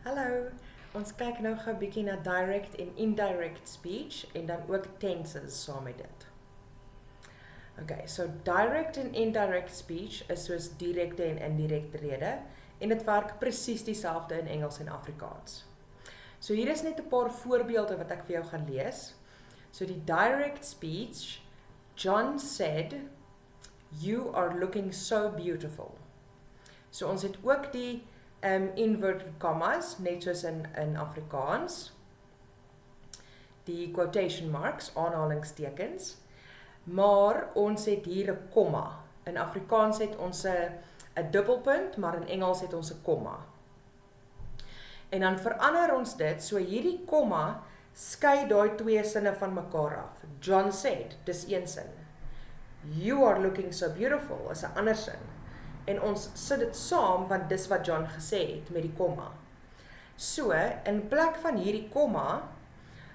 Hallo, ons kyk nou gou 'n bietjie na direct en indirect speech en dan ook tenses saam met dit. Okay, so direct en indirect speech is soos direkte en indirekte rede en dit werk presies dieselfde in Engels en Afrikaans. So hier is net 'n paar voorbeelde wat ek vir jou gaan lees. So die direct speech, John said, "You are looking so beautiful." So ons het ook die inverted commas, net soos in Afrikaans. Die quotation marks, aanhalingstekens. Maar ons het hier 'n komma. In Afrikaans het ons 'n dubbelpunt, maar in Engels het ons 'n komma. En dan verander ons dit, so hierdie komma skei daai twee sinne van mekaar af. John said, dis een sin. You are looking so beautiful, is 'n ander sin. En ons sit dit saam, want dis wat John gesê het met die komma. So, in plek van hierdie komma,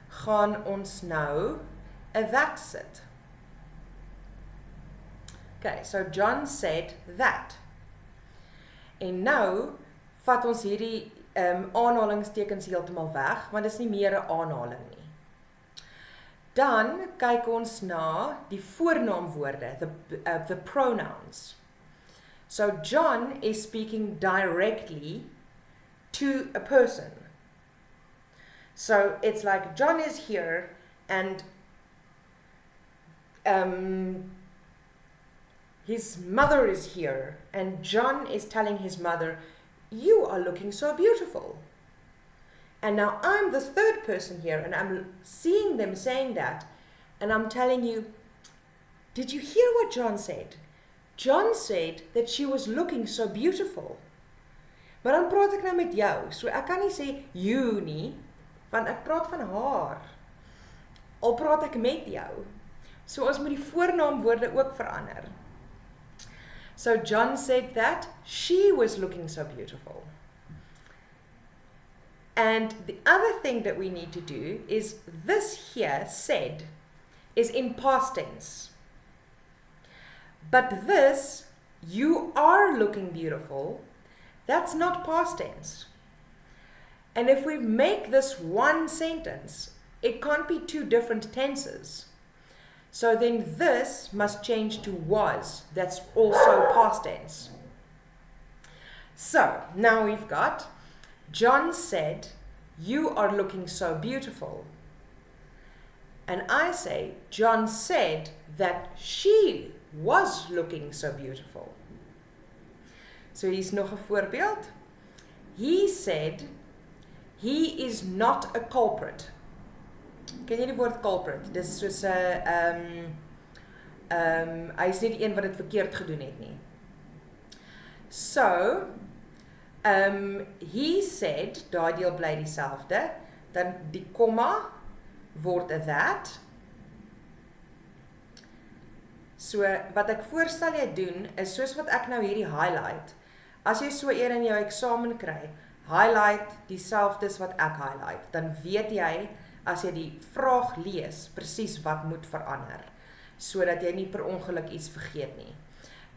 gaan ons nou 'n that sit. Okay, so John said that. En nou, vat ons hierdie aanhalingstekens heeltemal weg, want dit is nie meer 'n aanhaling nie. Dan kyk ons na die voornaamwoorde, the pronouns. So John is speaking directly to a person. So it's like John is here and his mother is here and John is telling his mother, "You are looking so beautiful." And now I'm the third person here and I'm seeing them saying that and I'm telling you, did you hear what John said? John said that she was looking so beautiful. Maar dan praat ek nou met jou, so ek kan nie sê you nie, want ek praat van haar. Al praat ek met jou. So ons moet die voornaamwoorde ook verander. So John said that she was looking so beautiful. And the other thing that we need to do is this here, said, is in past tense. But this, you are looking beautiful, that's not past tense. And if we make this one sentence, it can't be two different tenses. So then this must change to was, that's also past tense. So now we've got, John said, "You are looking so beautiful." And I say, John said that she was looking so beautiful. So hier's nog 'n voorbeeld. He said, "He is not a culprit." Ken jy die woord culprit? Dis soos 'n hy is nie die een wat dit verkeerd gedoen het nie. So, he said, daai deel bly dieselfde, dan die komma word 'n that. So, wat ek voorstel jy doen, is soos wat ek nou hierdie highlight. As jy so een in jou eksamen kry, highlight dieselfdes wat ek highlight, dan weet jy, as jy die vraag lees, presies wat moet verander, sodat jy nie per ongeluk iets vergeet nie.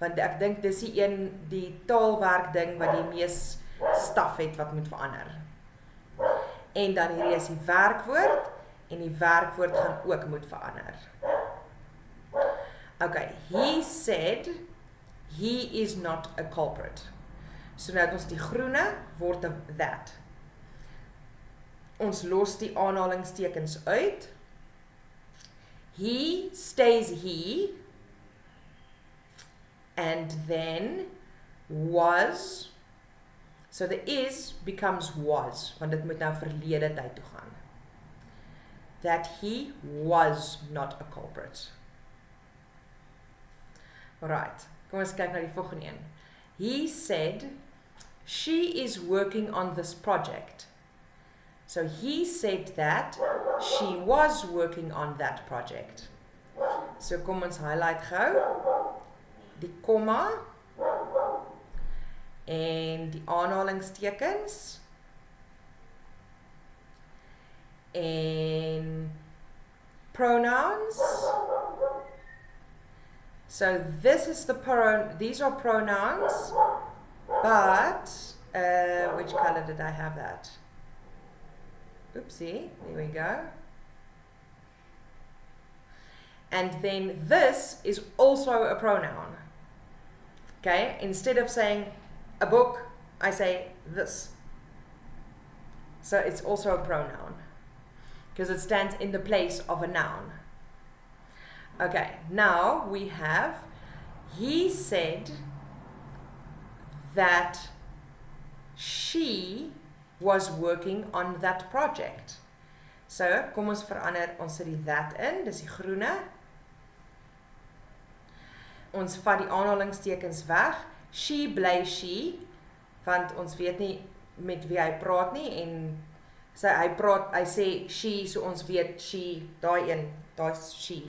Want ek dink dis die taalwerk ding wat die mees staf het wat moet verander. En dan hierdie is die werkwoord, en die werkwoord gaan ook moet verander. Okay, he said, he is not a culprit. So nou het ons die groene, word 'n that. Ons los die aanhalingstekens uit. He stays he, and then was, so the is becomes was, want dit moet nou verlede tyd toe gaan. That he was not a culprit. Alright, kom ons kyk na die volgende een. He said, "She is working on this project." So he said that she was working on that project. So kom ons highlight gou die komma en die aanhalingstekens en pronouns. So this is these are pronouns, but which color did I have that? Oopsie, there we go. And then this is also a pronoun. Okay, instead of saying a book, I say this. So it's also a pronoun because it stands in the place of a noun. Okay, now we have, he said that she was working on that project. So, kom ons verander, ons sit die that in, dis die groene. Ons vat die aanhalingstekens weg. She bly she, want ons weet nie met wie hy praat nie, en hy sê she, so ons weet she, daai een, daai's she.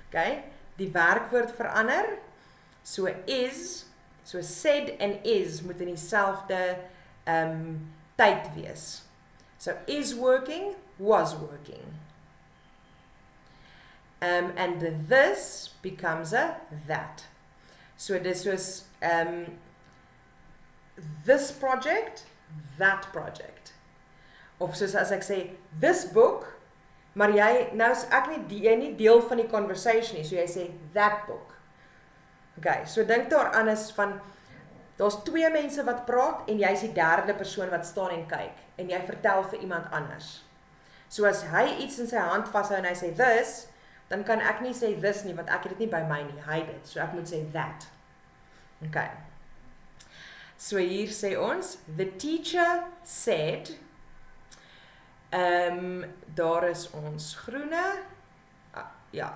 Okay, die werkwoord verander, so is, so said en is moet in dieselfde tyd wees. So is working, was working. And the this becomes a that. So this was this project, that project. Of soos as ek sê, this book, maar jy, nou is ek nie deel van die conversation nie, so jy sê, that book. Okay, so dink daaraan is van, daar's twee mense wat praat, en jy is die derde persoon wat staan en kyk, en jy vertel vir iemand anders. So as hy iets in sy hand vashou en hy sê this, dan kan ek nie sê this nie, want ek het dit nie by my nie, hy dit, so ek moet sê that. Okay. So hier sê ons, the teacher said, daar is ons groene, ja,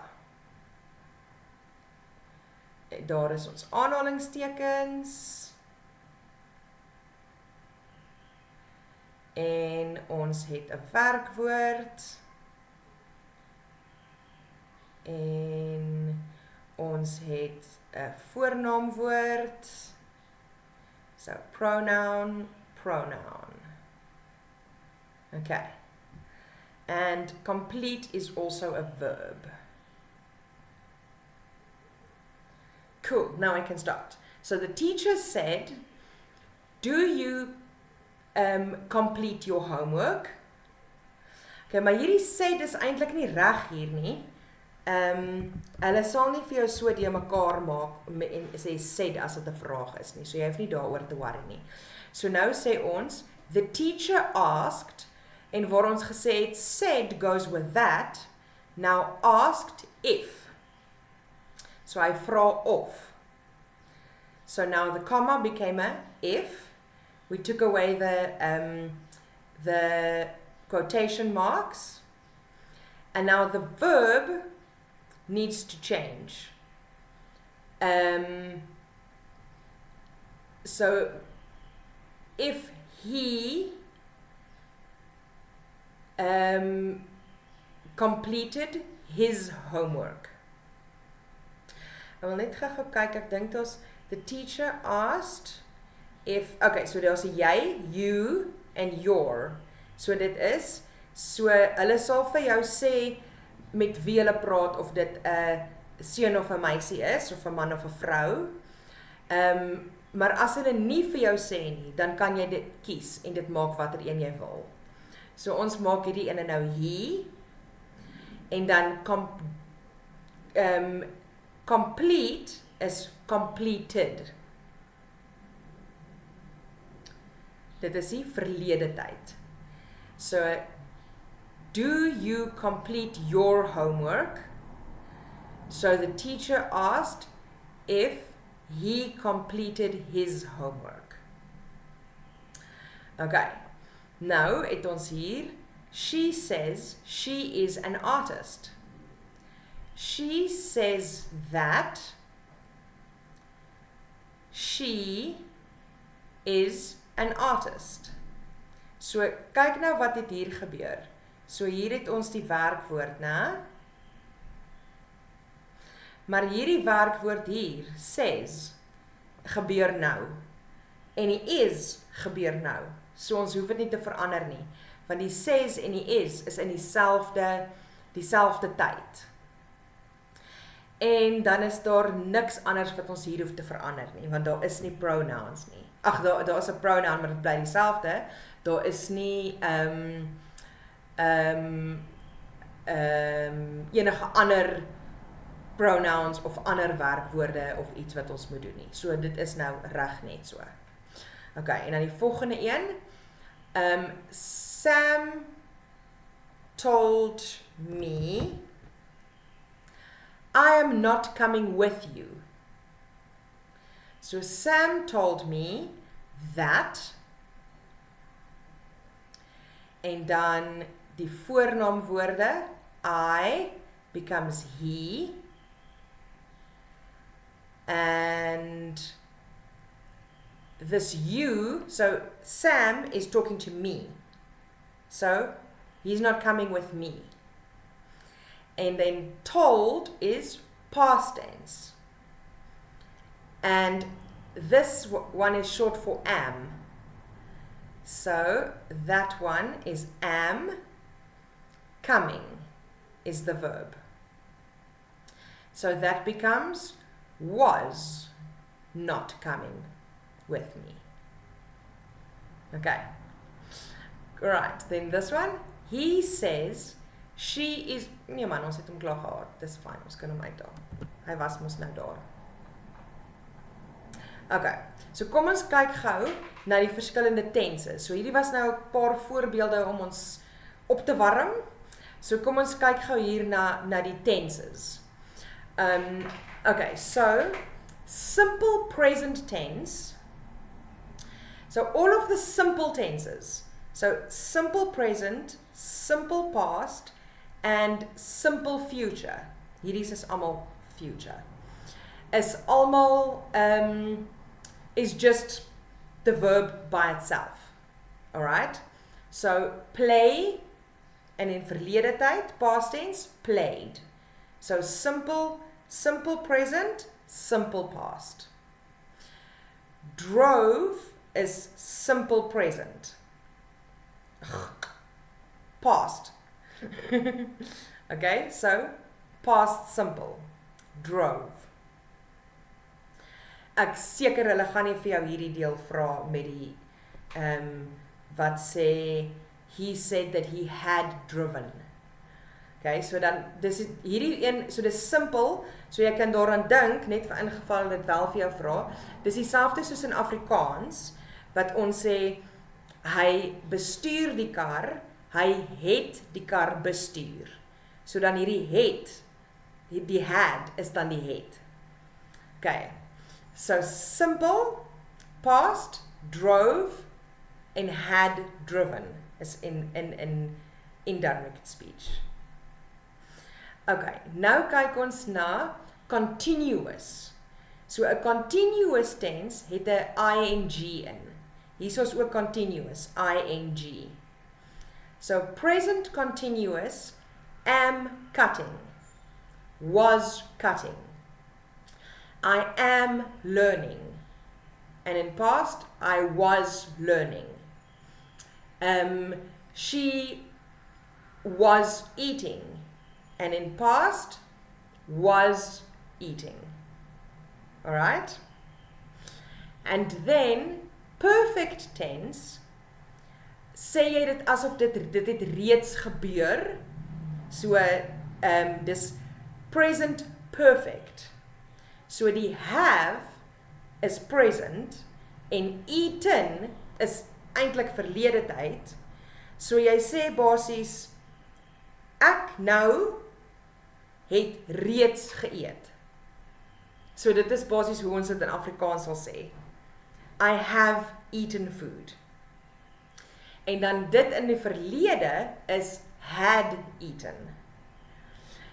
daar is ons aanhalingstekens, en ons het 'n werkwoord, en ons het 'n voornaamwoord, so pronoun, okay. And complete is also a verb. Cool, now I can start. So the teacher said, do you complete your homework? Okay, maar hierdie sê dis eintlik nie reg hier nie. Hulle sal nie vir jou so die mekaar maak en sê said as dit 'n vraag is nie. So jy hoef nie daaroor te worry nie. So nou sê ons, the teacher asked, en waar ons gesê het, said goes with that, now asked if. So hy vra of. So now the comma became a if. We took away the quotation marks. And now the verb needs to change. So if he completed his homework. Ek wil net gou kyk, ek dink daar's the teacher asked if, okay, so daar's 'n jy, you and your. So dit is, so hulle sal vir jou sê met wie hulle praat, of dit 'n seun of 'n meisie is, of 'n man of 'n vrou. Maar as hulle nie vir jou sê nie, dan kan jy dit kies en dit maak watter een jy wil. So ons maak hierdie ene nou he, en dan complete is completed. Dit is die verlede tyd. So, do you complete your homework? So the teacher asked if he completed his homework. Okay, nou het ons hier, she says she is an artist. She says that she is an artist. So, kyk nou wat het hier gebeur. So, hier het ons die werkwoord, né? Maar hierdie werkwoord hier, says, gebeur nou. En die is gebeur nou. So, ons hoef dit nie te verander nie. Want die says en die is in dieselfde tyd. En dan is daar niks anders wat ons hier hoef te verander nie, want daar is nie pronouns nie. ag daar is 'n pronoun, maar dit bly dieselfde. Daar is nie enige ander pronouns of ander werkwoorde of iets wat ons moet doen nie. So dit is nou reg net so. Okay, en dan die volgende een. Sam told me I am not coming with you. So Sam told me that, en dan die voornaamwoorde, I becomes he, and this you, so Sam is talking to me, so he's not coming with me. And then told is past tense. And this one is short for am. So that one is am, coming is the verb. So that becomes was not coming with me. Okay. Right, then this one, he says she is, nee man, ons het hom klaar gehad, dis fine, ons kan hom uithaal. Hy was mos nou daar. Okay, so kom ons kyk gou na die verskillende tenses. So hierdie was nou 'n paar voorbeelde om ons op te warm. So kom ons kyk gou hier na die tenses. Okay, so simple present tense. So all of the simple tenses. So simple present, simple past, and simple future. Hierdie is almal future. Is almal is just the verb by itself. Alright? So play, en in verlede tyd, past tense, played. So simple present, simple past. Drove is simple present. Past. Okay, so past simple. Drove. Ek seker hulle gaan nie vir jou hierdie deel vra met die wat sê he said that he had driven. Okay, so dan dis hierdie een, so dis simpel, so jy kan daaraan dink net vir ingeval dit wel vir jou vra. Dis dieselfde soos in Afrikaans wat ons sê hy bestuur die kar, hy het die kar bestuur. So dan hierdie het, die had is dan die het. Okay. So simple, past, drove, and had driven is in indirect speech. Okay, nou kyk ons na continuous. So 'n continuous tense het 'n ing in. Hier is ook continuous, ing. So present continuous, am cutting, was cutting. I am learning, and in past, I was learning. She was eating, and in past, was eating. Alright? And then, perfect tense, sê jy dit asof dit het reeds gebeur, so, dis present perfect. So die have is present en eaten is eintlik verlede tyd. So jy sê basies ek nou het reeds geëet. So dit is basies hoe ons dit in Afrikaans sal sê. I have eaten food. En dan dit in die verlede is had eaten.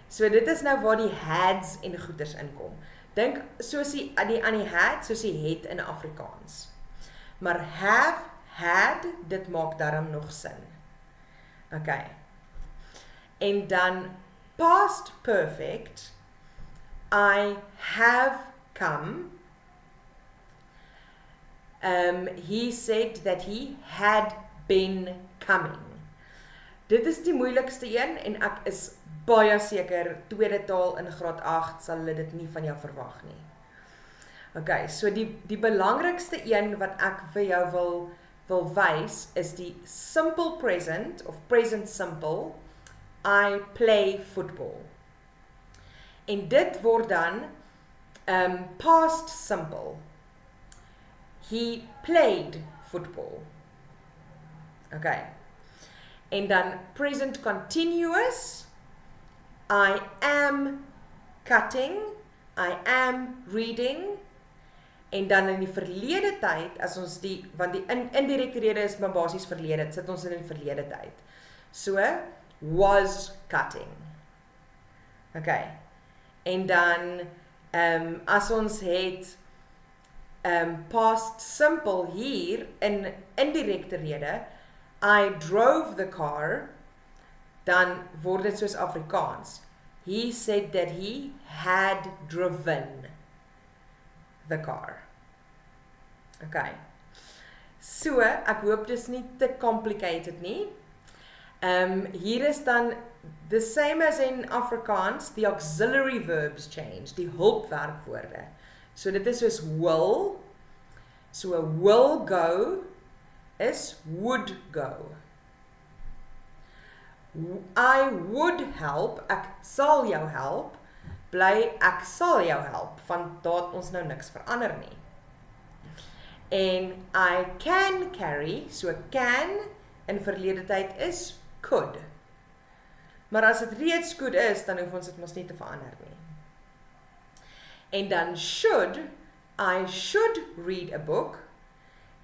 So dit is nou waar die hads en goeders inkom. Dink soos die aan die had, soos die het in Afrikaans. Maar have, had, dit maak daarom nog sin. Okay. En dan past perfect, I have come. He said that he had been coming. Dit is die moeilikste een en ek is baie seker tweede taal in graad 8 sal hulle dit nie van jou verwag nie. Okay, so die belangrikste een wat ek vir jou wil wys is die simple present of present simple. I play football. En dit word dan past simple. He played football. Okay. En dan present continuous. I am cutting. I am reading. En dan in die verlede tyd, as ons want die indirekte rede is maar basies verlede, sit ons in die verlede tyd. So, was cutting. Okay. En dan, as ons het past simple hier, in indirekte rede, I drove the car, dan word dit soos Afrikaans. He said that he had driven the car. Okay. So, ek hoop dis nie te complicated nie. Hier is dan the same as in Afrikaans, the auxiliary verbs change, die hulpwerkwoorde. So dit is soos will. So will go is would go. I would help, ek sal jou help, bly ek sal jou help, want daar ons nou niks verander nie. En I can carry, so can in verlede tyd is could. Maar as dit reeds could is, dan hoef ons dit mos nie te verander nie. En dan should, I should read a book.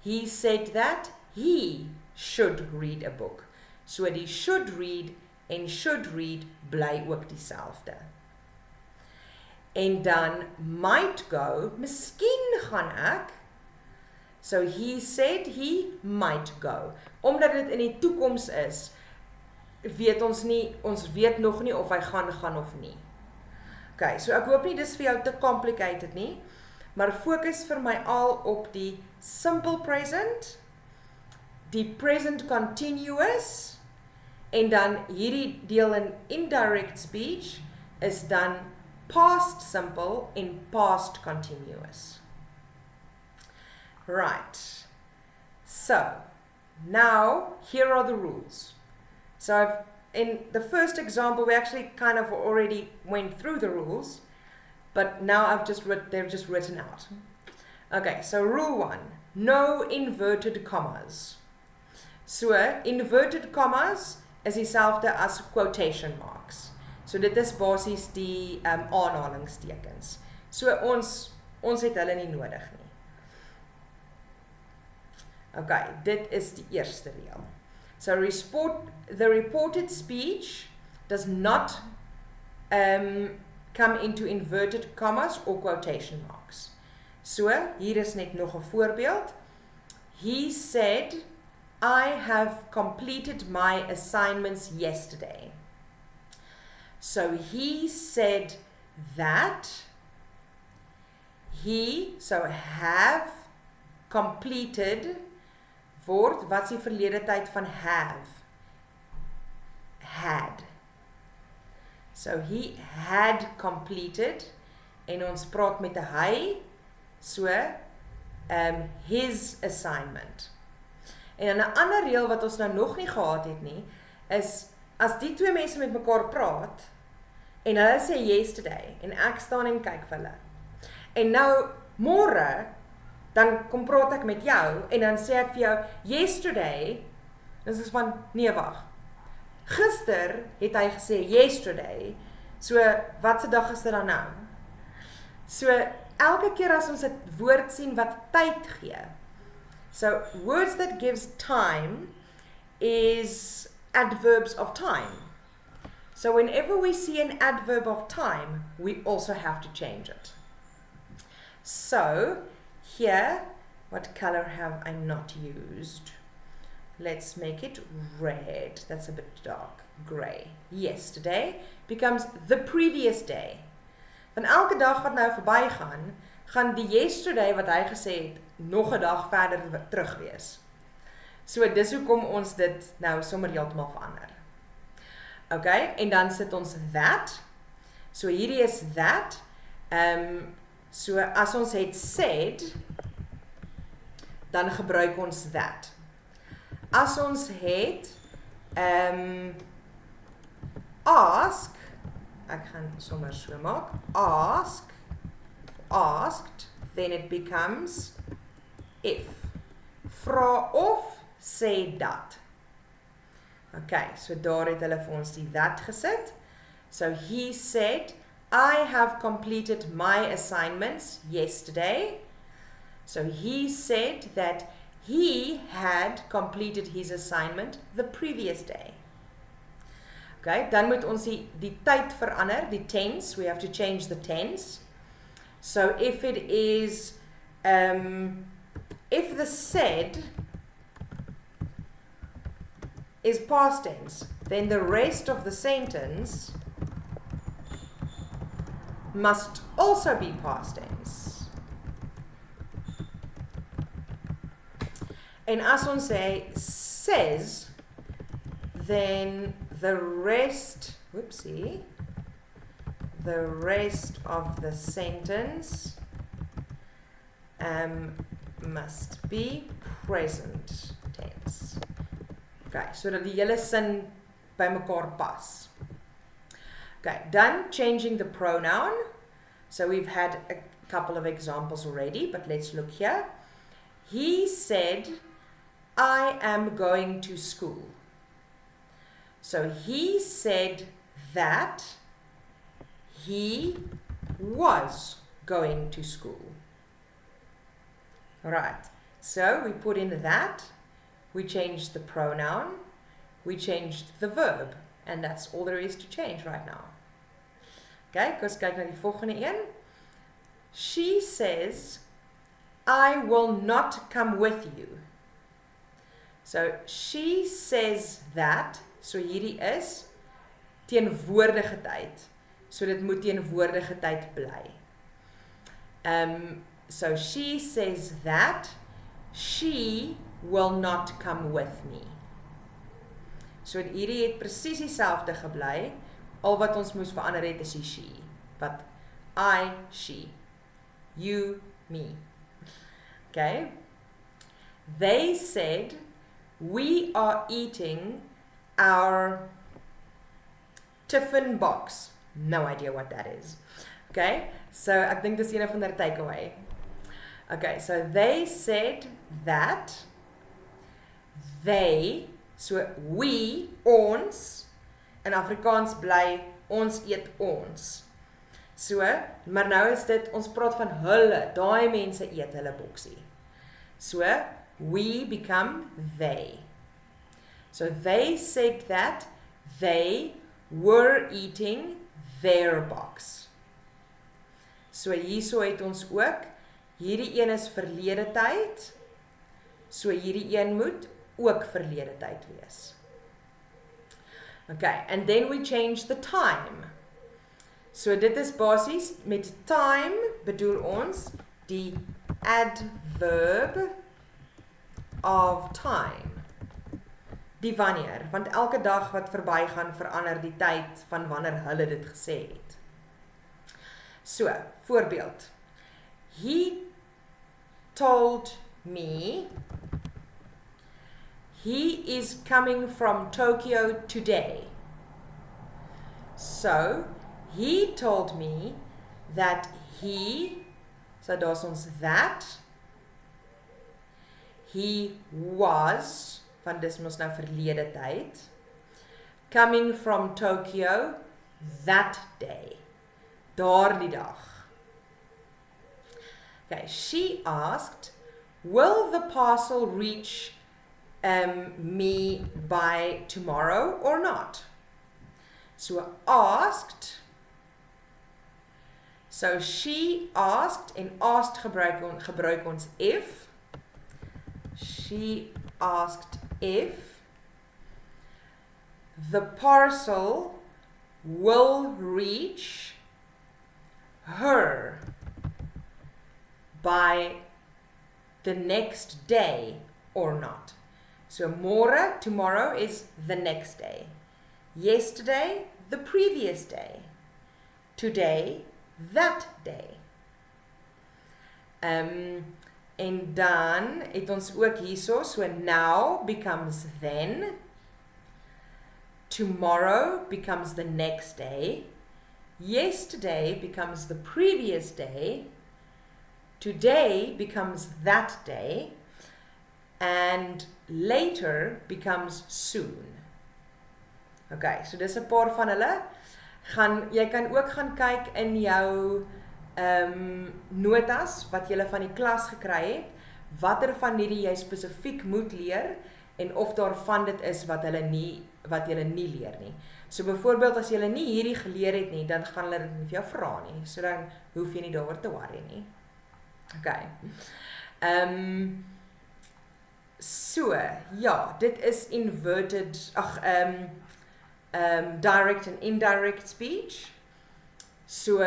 He said that he should read a book. So die should read en should read bly ook dieselfde. En dan might go, miskien gaan ek. So he said he might go. Omdat dit in die toekoms is, weet ons weet nog nie of hy gaan of nie. Okay, so ek hoop nie dis vir jou te complicated nie, maar fokus vir my al op die simple present, die present continuous, en dan hierdie deel in indirect speech is dan past simple en past continuous. Right. So, now here are the rules. So in the first example, we actually kind of already went through the rules, but now they're just written out. Okay, so rule 1, no inverted commas. So, inverted commas is dieselfde as quotation marks. So dit is basies die aanhalingstekens. So ons het hulle nie nodig nie. Okay, dit is die eerste reël. So the reported speech does not come into inverted commas or quotation marks. So, hier is net nog 'n voorbeeld. He said, I have completed my assignments yesterday. So, he said that so have completed word, wat is die verlede tyd van have? Had. So, he had completed, en ons praat met 'n hy, so, his assignment. En 'n ander reël wat ons nou nog nie gehad het nie, is, as die twee mense met mekaar praat, en hulle sê yesterday, en ek staan en kyk vir hulle, en nou, môre, dan kom praat ek met jou, en dan sê ek vir jou, yesterday, dis is van, nee wag, gister het hy gesê yesterday, so, wat se dag is dit dan nou? So, elke keer as ons 'n woord sien wat tyd gee, so, words that gives time is adverbs of time. So, whenever we see an adverb of time, we also have to change it. So, here, what color have I not used? Let's make it red. That's a bit dark. Grey. Yesterday becomes the previous day. Van elke dag wat nou verbygaan, gaan die yesterday wat hy gesê het, nog 'n dag verder terug wees. So, dis hoekom ons dit nou sommer heeltemal verander. Okay, en dan sit ons that. So, hierdie is that. So as ons het said, dan gebruik ons that. As ons het ask, ek gaan sommer so maak, asked, then it becomes if. Vra of, sê dat. Okay, so daar het hulle vir ons die that gesit. So he said, I have completed my assignments yesterday. So he said that he had completed his assignment the previous day. Okay, dan moet ons die tyd verander, die tense, we have to change the tense. So if it is, if the said is past tense, then the rest of the sentence must also be past tense. En as ons sê says, then the rest of the sentence must be present tense. Okay, so dat die hele sin by mekaar pas. Okay, done changing the pronoun. So we've had a couple of examples already, but let's look here. He said, I am going to school. So he said that he was going to school. Alright, so we put in that, we changed the pronoun, we changed the verb, and that's all there is to change right now. Okay, kom ons kyk na die volgende een. She says, I will not come with you. So she says that, so hierdie is teenwoordige tyd. So dit moet teenwoordige tyd bly. So she says that she will not come with me. So hierdie het presies dieselfde gebly. Al wat ons moes verander het is die she. But I, she. You, me. Okay. They said, we are eating our tiffin box. No idea what that is. Okay. So ek dink dis een van hulle takeaway. Okay, so they said that they, so we, ons, in Afrikaans bly, ons eet ons. So, maar nou is dit, ons praat van hulle, daai mense eet hulle boksie. So, we become they. So, they said that they were eating their box. So, hierso het ons ook, hierdie een is verlede tyd, so hierdie een moet ook verlede tyd wees. Okay, and then we change the time. So dit is basies, met time bedoel ons die adverb of time. Die wanneer, want elke dag wat verbygaan verander die tyd van wanneer hulle dit gesê het. So, voorbeeld. He told me he is coming from Tokyo today. So, he told me that he, so daar's ons that, he was, want dis mos nou verlede tyd, coming from Tokyo that day, daardie dag. Okay, she asked, will the parcel reach me by tomorrow or not? So asked, so she asked, en asked gebruik ons if. She asked if the parcel will reach her by the next day or not. So môre, tomorrow is the next day. Yesterday, the previous day. Today, that day. En dan het ons ook hierso, so now becomes then, tomorrow becomes the next day, yesterday becomes the previous day, today becomes that day, and later becomes soon. Okay, so dis 'n paar van hulle. Jy kan ook gaan kyk in jou notas wat jy van die klas gekry het, watter van hierdie jy spesifiek moet leer, en of daarvan dit is wat jy nie leer nie. So byvoorbeeld as jy nie hierdie geleer het nie, dan gaan hulle dit nie vir jou vra nie, so dan hoef jy nie daaroor te worry nie. Okay. So, ja, dit is direct and indirect speech. So,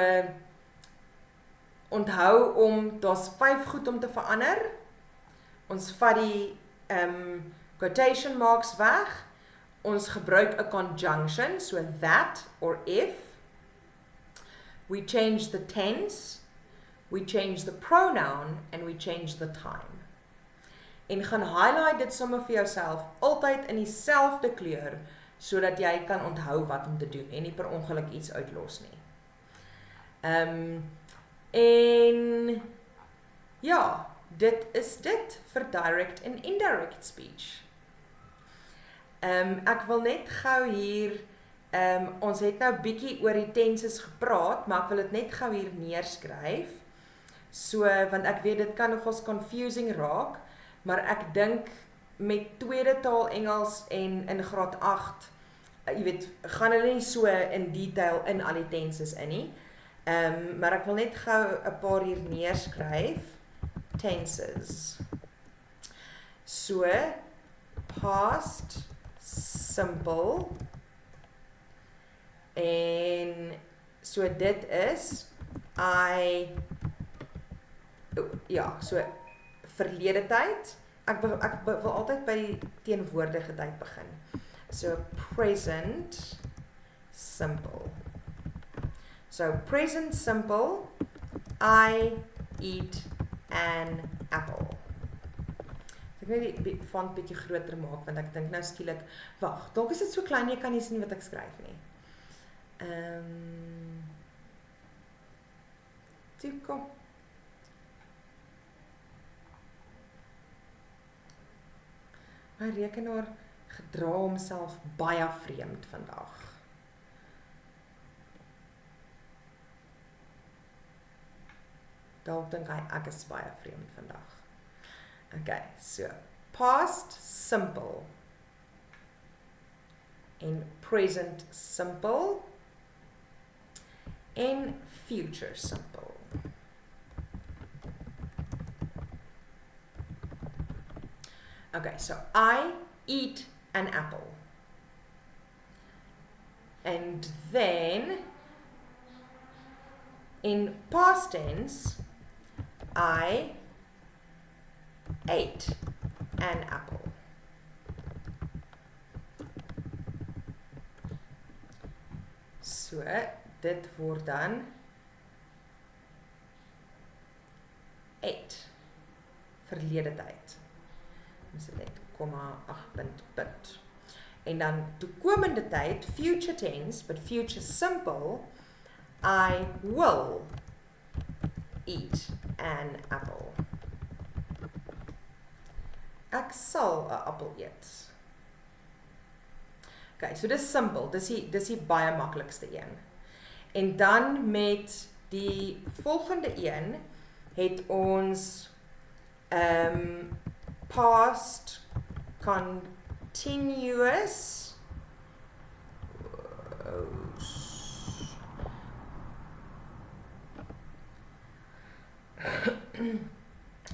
onthou daar's 5 goed om te verander. Ons vat die quotation marks weg. Ons gebruik 'n conjunction, so that or if. We change the tense, we change the pronoun, and we change the time. En gaan highlight dit sommer vir jouself, altyd in dieselfde kleur, sodat jy kan onthou wat om te doen, en nie per ongeluk iets uitlos nie. En ja, dit is dit vir direct en indirect speech. Ek wil net gou hier, ons het nou bietjie oor die tenses gepraat, maar ek wil dit net gou hier neerskryf, so, want ek weet dit kan nogals confusing raak, maar ek dink met tweede taal Engels en in graad 8, jy weet, gaan hulle nie so in detail in al die tenses in nie, maar ek wil net gou 'n paar hier neerskryf, tenses. So, past simple, en so dit is, so verlede tyd, ek wil altyd by die teenwoordige tyd begin. So present simple. So present simple, I eat an apple. Ek wil die font bietjie groter maak, want ek dink nou skielik, wag, dalk is dit so klein, jy kan nie sien wat ek skryf nie. Toe kom. My rekenaar gedra homself baie vreemd vandag. Dalk dink hy ek is baie vreemd vandag. Okay, so past simple en present simple en future simple. Okay, so I eat an apple. And then in past tense, I ate an apple. So, dit word dan ate, verlede tyd. Ons het net, 8 punt. En dan toekomende tyd, future tense, but future simple, I will eat an apple. Ek sal 'n appel eet. Okay, so dis simple, dis die baie maklikste een. En dan met die volgende een het ons past continuous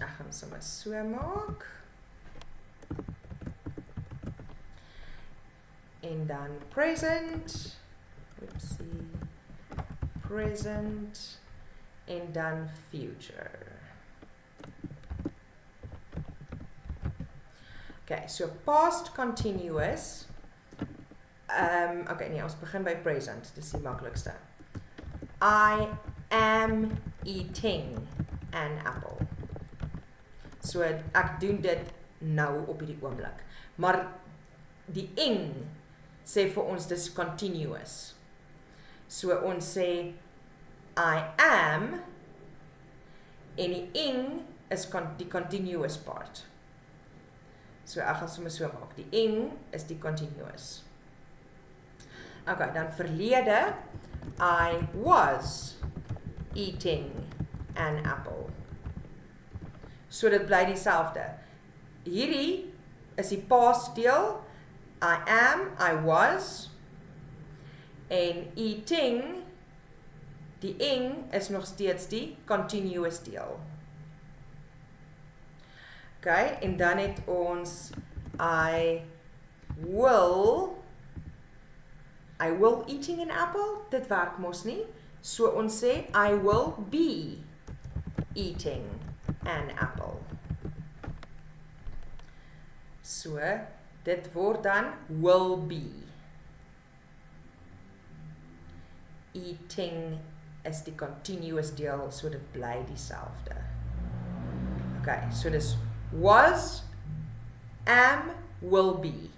ek gaan sommer so maak. En dan present, present, en dan future. Okay, so past continuous, okay, nee, ons begin by present, dis die maklikste. I am eating an apple. So ek doen dit nou op hierdie oomblik. Maar die ing sê vir ons dis continuous. So ons sê I am en die ing is die continuous part. So ek gaan sommer so maak. Die ing is die continuous. Okay, dan verlede, I was eating an apple. So dit bly dieselfde. Hierdie is die past deel, I am, I was, en eating, die ing is nog steeds die continuous deel. Okay, en dan het ons I will eating an apple, dit werk mos nie. So ons sê I will be eating an apple. So dit word dan will be. Eating is die continuous deel, so dit bly dieselfde. Okay, so dis was, am, will be.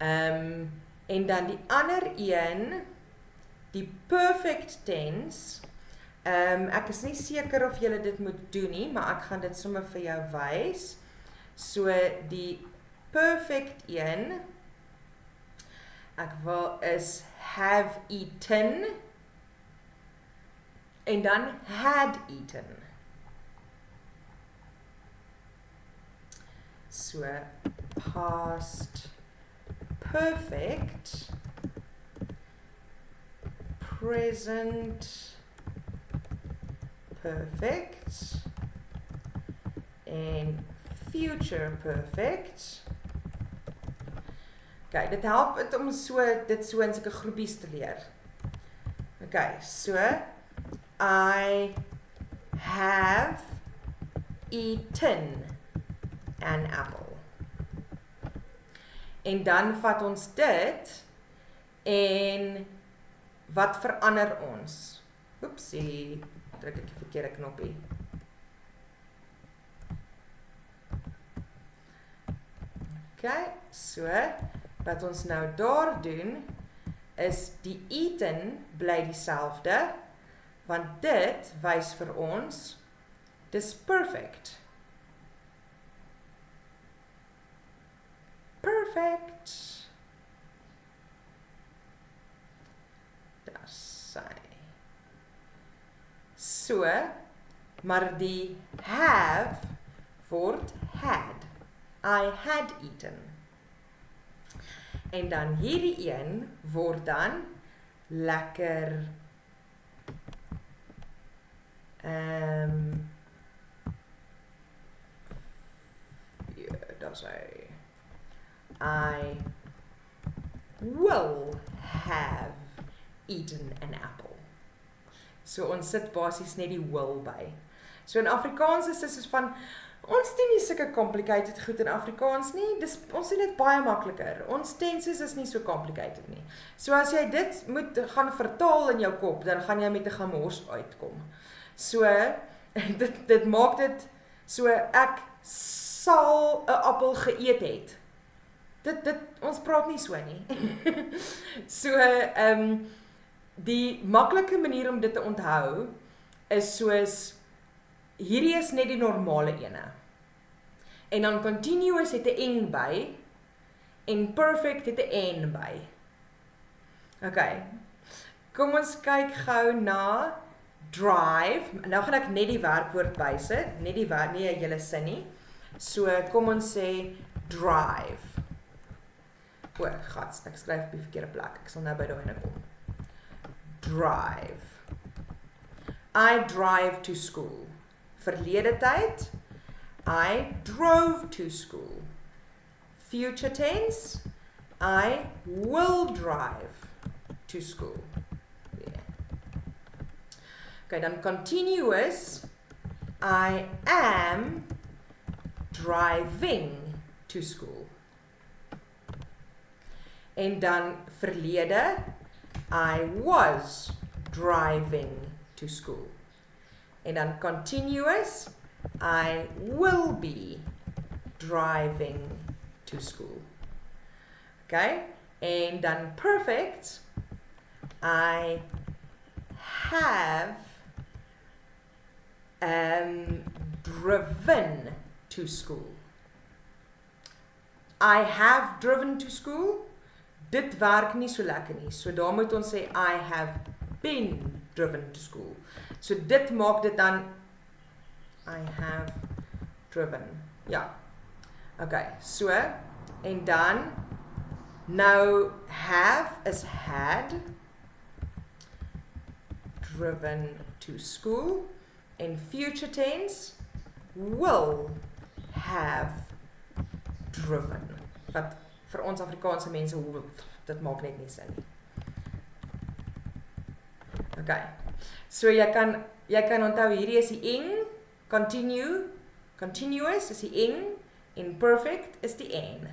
En dan die ander een, die perfect tense, ek is nie seker of julle dit moet doen nie, maar ek gaan dit sommer vir jou wys. So die perfect een, ek wil is have eaten, en dan had eaten. So past perfect, present perfect, en future perfect. Okay, dit help het om dit so in sulke groepies te leer. Okay, so I have eaten an apple. En dan vat ons dit en wat verander ons? Oepsie, druk ek die verkeerde knoppie. Okay, so wat ons nou daar doen is die eaten bly dieselfde, want dit wys vir ons dis perfect. Perfect. Daar sy. So, maar die have word had. I had eaten. En dan hierdie een word dan lekker daar sy. I will have eaten an apple. So ons sit basies net die will by. So in Afrikaans is dit soos van, ons doen nie sulke complicated goed in Afrikaans nie, ons doen dit baie makliker. Ons tenses is nie so complicated nie. So as jy dit moet gaan vertaal in jou kop, dan gaan jy met 'n gemors uitkom. So, dit maak dit, so ek sal 'n appel geëet het. Ons praat nie so nie. So, die maklike manier om dit te onthou, is soos, hierdie is net die normale ene. En dan continuous het 'n eng by, en perfect het 'n en by. Okay, kom ons kyk gou na drive. Nou gaan ek net die werkwoord bysit, net die werk, nie 'n hele sin nie. So, kom ons sê drive. O, gats, ek skryf op die verkeerde plek. Ek sal nou by daai ene kom. Drive. I drive to school. Verlede tyd, I drove to school. Future tense, I will drive to school. Yeah. Okay, dan continuous, I am driving to school. En dan verlede, I was driving to school. En dan continuous, I will be driving to school. Okay? En dan perfect, I have driven to school. I have driven to school. Dit werk nie so lekker nie. So daar moet ons sê I have been driven to school. So dit maak dit dan I have driven. Ja. Okay, so en dan nou have is had driven to school. In future tense, will have driven. Wat vir ons Afrikaanse mense, dit maak net nie sin nie. Okay, so jy kan onthou, hierdie is die ing, continuous is die ing, en perfect is die en.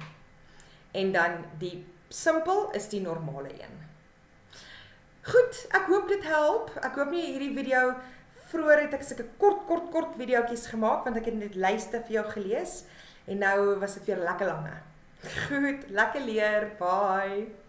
En dan die simple is die normale een. Goed, ek hoop dit help. Ek hoop nie hierdie video, vroeër het ek sulke kort videoetjies gemaak, want ek het net lyste vir jou gelees, en nou was dit weer lekker lange. Goed, lekker leer, bye!